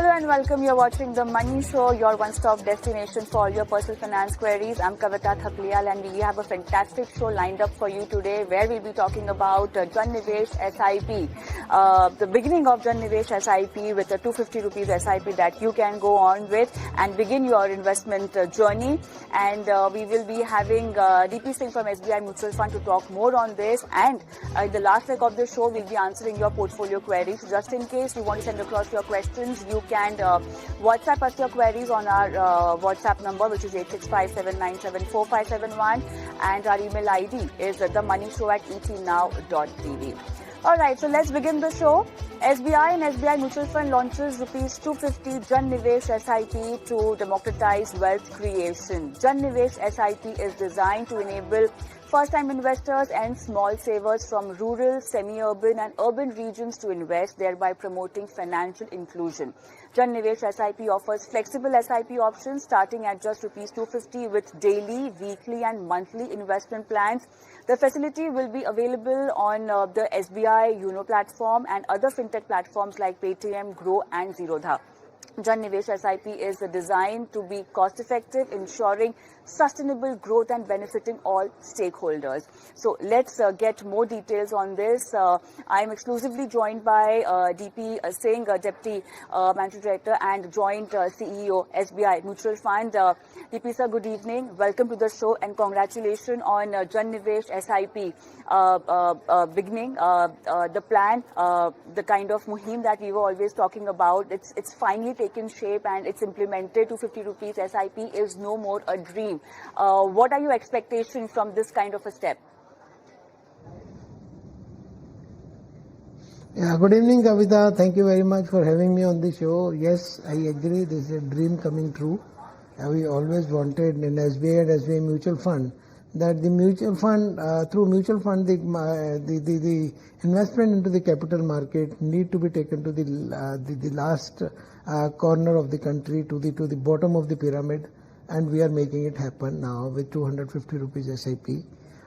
Hello and welcome. You're watching The Money Show, your one-stop destination for all your personal finance queries. I'm Kavita Thapliyal and we have a fantastic show lined up for you today where we'll be talking about JanNivesh SIP. The beginning of JanNivesh SIP with a 250 rupees SIP that you can go on with and begin your investment journey. And we will be having DP Singh from SBI Mutual Fund to talk more on this. And in the last leg of the show, we'll be answering your portfolio queries. Just in case you want to send across your questions, you can WhatsApp us your queries on our WhatsApp number, which is 865-797-4571, and our email ID is themoneyshow@etnow.tv. Alright, so let's begin the show. SBI and SBI Mutual Fund launches rupees 250 JanNivesh SIP to democratize wealth creation. JanNivesh SIP is designed to enable first-time investors and small savers from rural, semi-urban and urban regions to invest, thereby promoting financial inclusion. JanNivesh SIP offers flexible SIP options starting at just rupees 250 with daily, weekly and monthly investment plans. The facility will be available on the SBI YONO platform and other fintech platforms like Paytm, Grow and Zerodha. JanNivesh SIP is designed to be cost-effective, ensuring sustainable growth and benefiting all stakeholders. So let's get more details on this. I am exclusively joined by DP Singh, Deputy Managing Director and Joint CEO, SBI Mutual Fund. DP sir, good evening. Welcome to the show and congratulations on JanNivesh SIP beginning. The plan, the kind of muhim that we were always talking about, it's finally taken shape and it's implemented. 250 rupees SIP is no more a dream. What are your expectations from this kind of a step? Yeah, good evening, Kavita. Thank you very much for having me on the show. Yes, I agree. This is a dream coming true. We always wanted in SBI and SBI Mutual Fund that the mutual fund, through mutual fund, the investment into the capital market need to be taken to the last corner of the country, to the bottom of the pyramid, and we are making it happen now with 250 rupees SIP.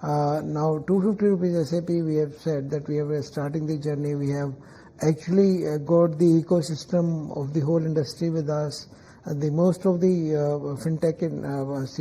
Now 250 rupees SIP, we have said that we are starting the journey. We have actually got the ecosystem of the whole industry with us. The most of the fintech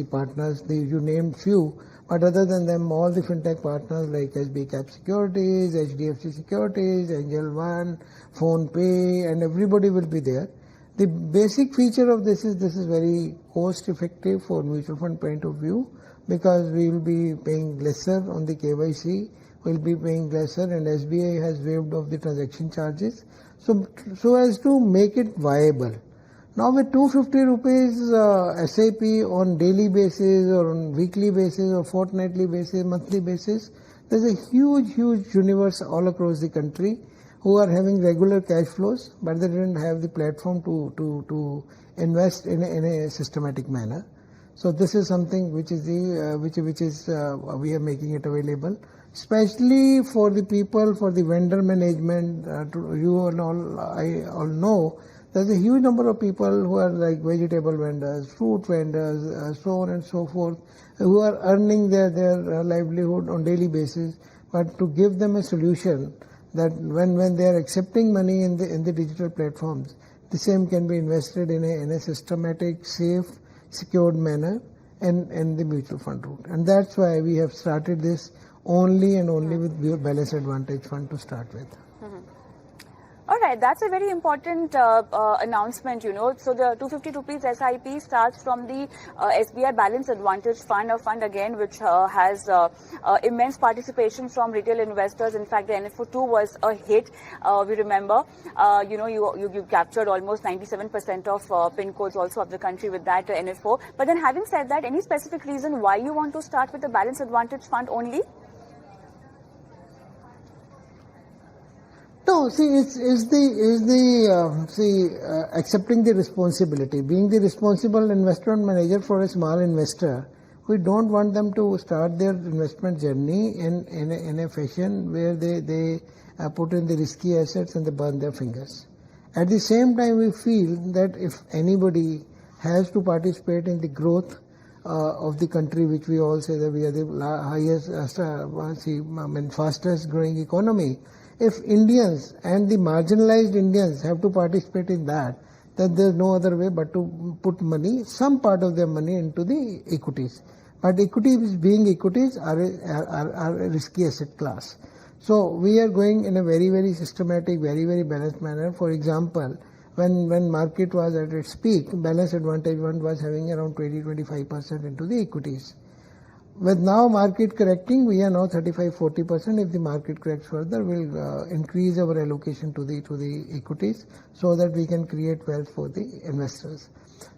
partners, you named few, but other than them, all the fintech partners like SB Cap Securities, HDFC Securities, Angel One, Phone Pay, and everybody will be there. The basic feature of this is very cost effective for mutual fund point of view, because we will be paying lesser on the KYC, we will be paying lesser, and SBI has waived off the transaction charges, so as to make it viable. Now with 250 rupees SIP on daily basis or on weekly basis or fortnightly basis, monthly basis, there's a huge universe all across the country who are having regular cash flows, but they didn't have the platform to invest in a systematic manner. So this is something which is we are making it available, especially for the people, for the vendor management. You all know there's a huge number of people who are like vegetable vendors, fruit vendors, so on and so forth, who are earning their livelihood on daily basis. But to give them a solution that when they are accepting money in the digital platforms, the same can be invested in a systematic, safe, secured manner and the mutual fund route. And that's why we have started this only with Balance Advantage Fund to start with. All right, that's a very important announcement, you know. So the 250 rupees SIP starts from the SBI Balance Advantage Fund, a fund again which has immense participation from retail investors. In fact, the NFO2 was a hit. We remember, you captured almost 97% of PIN codes also of the country with that NFO. But then having said that, any specific reason why you want to start with the Balance Advantage Fund only? No, see, accepting the responsibility, being the responsible investment manager for a small investor. We don't want them to start their investment journey in a fashion where they put in the risky assets and they burn their fingers. At the same time, we feel that if anybody has to participate in the growth of the country, which we all say that we are the highest, fastest growing economy, if Indians and the marginalized Indians have to participate in that, that there's no other way but to put money, some part of their money into the equities. But equities being equities are a risky asset class. So we are going in a very, very systematic, very, very balanced manner. For example, when market was at its peak, balance advantage fund was having around 20-25% into the equities. With now market correcting, we are now 35-40%. If the market corrects further, we'll increase our allocation to the equities so that we can create wealth for the investors.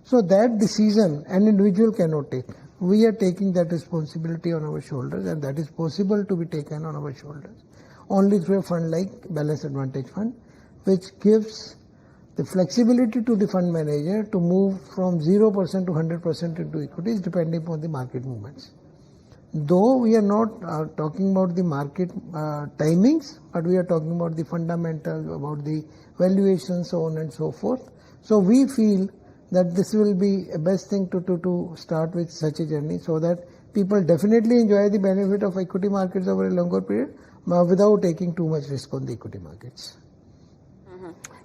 So that decision an individual cannot take. We are taking that responsibility on our shoulders, and that is possible to be taken on our shoulders only through a fund like Balance Advantage Fund, which gives the flexibility to the fund manager to move from 0% to 100% into equities depending upon the market movements. Though we are not talking about the market timings, but we are talking about the fundamentals, about the valuation, so on and so forth. So we feel that this will be a best thing to start with such a journey, so that people definitely enjoy the benefit of equity markets over a longer period without taking too much risk on the equity markets.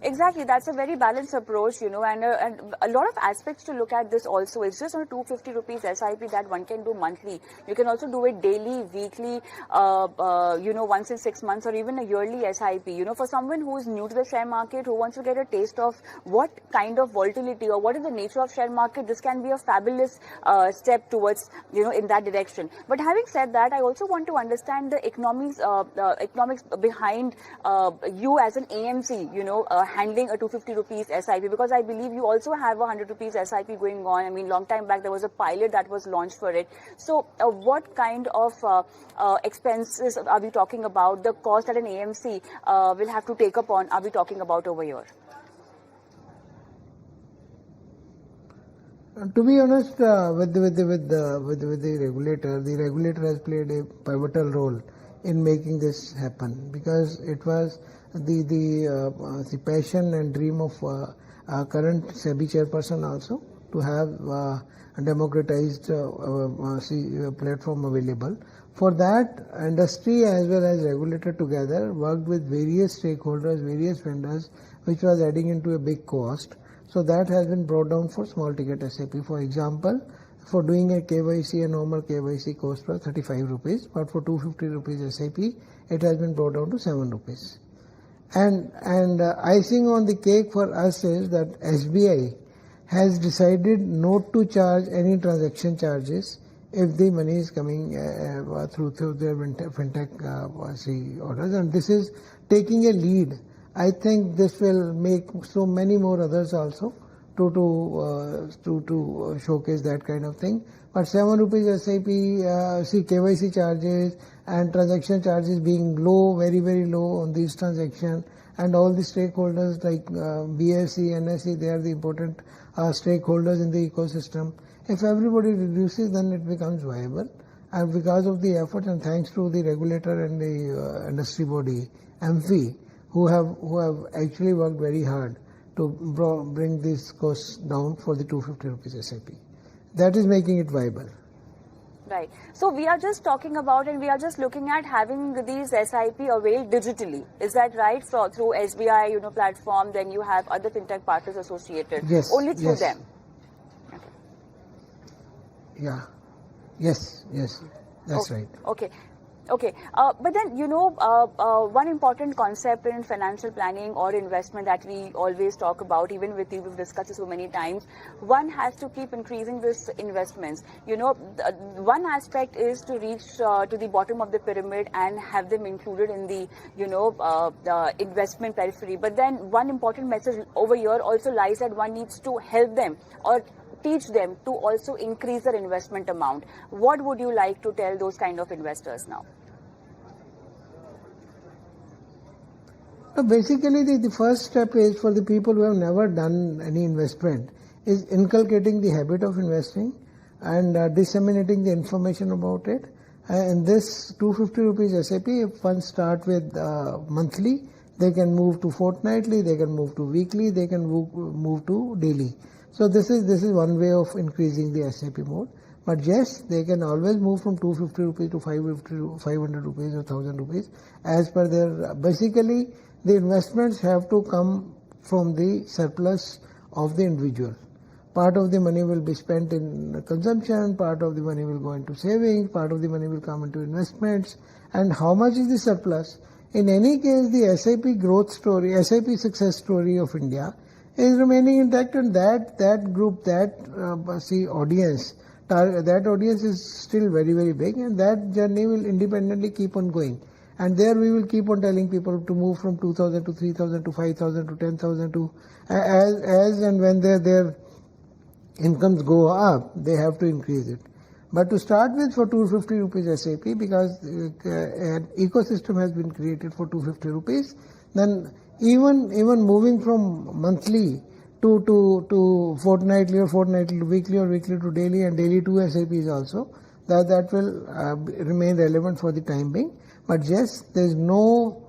Exactly, that's a very balanced approach, and a lot of aspects to look at this also. It's just on 250 rupees SIP that one can do monthly. You can also do it daily, weekly, once in 6 months, or even a yearly SIP. For someone who is new to the share market, who wants to get a taste of what kind of volatility or what is the nature of share market, this can be a fabulous step towards, in that direction. But having said that, I also want to understand the economics behind you as an AMC, handling a 250 rupees SIP, because I believe you also have a 100 rupees SIP going on. I mean, long time back there was a pilot that was launched for it. So what kind of expenses are we talking about? The cost that an AMC will have to take upon, are we talking about over here? To be honest, with the regulator has played a pivotal role in making this happen, because it was the passion and dream of current SEBI chairperson also to have a democratized platform available. For that, industry as well as regulator together worked with various stakeholders, various vendors, which was adding into a big cost. So that has been brought down for small ticket SIP. For example, for doing a KYC, a normal KYC cost was 35 rupees, but for 250 rupees SIP, it has been brought down to 7 rupees. And icing on the cake for us is that SBI has decided not to charge any transaction charges if the money is coming through their fintech orders, and this is taking a lead. I think this will make so many more others also to showcase that kind of thing. But 7 rupees SIP, KYC charges and transaction charges being low, very, very low on these transactions, and all the stakeholders like BSE, NSE, they are the important stakeholders in the ecosystem. If everybody reduces, then it becomes viable. And because of the effort and thanks to the regulator and the industry body, MFI, who have actually worked very hard to bring this cost down for the 250 rupees SIP. That is making it viable. Right. So we are just talking about, and we are just looking at having these SIP availed digitally. Is that right? So through SBI, platform, then you have other fintech partners associated. Yes. Only through them. Okay. Yeah. Yes. That's right. Okay. But then, one important concept in financial planning or investment that we always talk about, even with you, we've discussed it so many times, one has to keep increasing this investments. One aspect is to reach to the bottom of the pyramid and have them included in the, the investment periphery. But then one important message over here also lies that one needs to help them or teach them to also increase their investment amount. What would you like to tell those kind of investors now? So basically, the first step is for the people who have never done any investment is inculcating the habit of investing and disseminating the information about it. And this 250 rupees SIP, if one start with monthly, they can move to fortnightly, they can move to weekly, they can move to daily. So this is one way of increasing the SIP mode. But yes, they can always move from 250 rupees to 500 rupees or 1000 rupees as per their. Basically, the investments have to come from the surplus of the individual. Part of the money will be spent in consumption, part of the money will go into savings, part of the money will come into investments. And how much is the surplus? In any case, the SIP growth story, SIP success story of India is remaining intact, and that group, audience, that audience is still very, very big, and that journey will independently keep on going. And there we will keep on telling people to move from 2,000 to 3,000 to 5,000 to 10,000 to as and when their incomes go up, they have to increase it. But to start with, for 250 rupees SIP, because an ecosystem has been created for 250 rupees, then even moving from monthly to fortnightly or fortnightly to weekly or weekly to daily and daily to SIPs also, that will remain relevant for the time being. But yes, there is no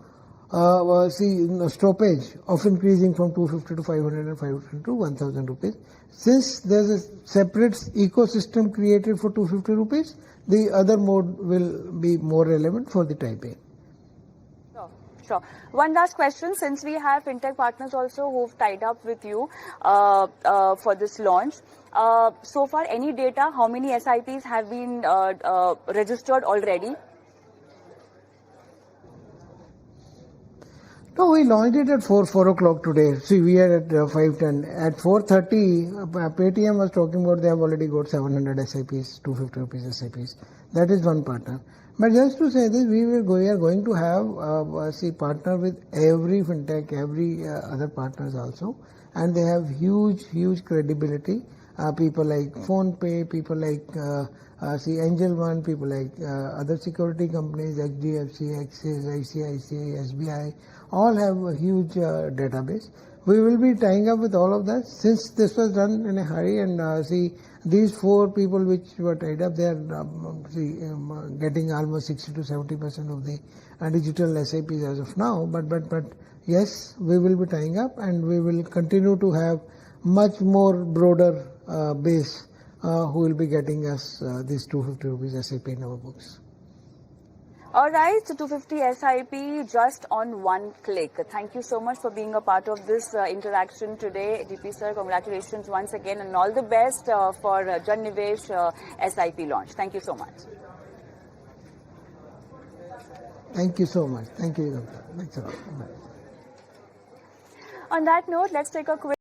stoppage of increasing from 250 to 500 and 500 to 1,000 rupees. Since there is a separate ecosystem created for 250 rupees, the other mode will be more relevant for the time being. Sure. One last question, since we have fintech partners also who've tied up with you for this launch. So far, any data, how many SIPs have been registered already? No, we launched it at 4 o'clock today. See, we are at 5:10. At 4:30, Paytm was talking about they have already got 700 SIPs, 250 rupees SIPs. That is one partner. But just to say this, we are going to have partner with every fintech, every other partners also, and they have huge credibility. People like PhonePe, people like Angel One, people like other security companies, HDFC, Axis, ICICI, SBI, all have a huge database. We will be tying up with all of that. Since this was done in a hurry, and these 4 people which were tied up, they are getting almost 60 to 70% of the digital SIPs as of now. But yes, we will be tying up, and we will continue to have much more broader base who will be getting us this 250 rupees SIP in our books. All right, so 250 SIP just on one click. Thank you so much for being a part of this interaction today. DP sir, congratulations once again, and all the best for JanNivesh SIP launch. Thank you so much. Thank you so much. Thank you. Thanks a lot. Bye. On that note, let's take a quick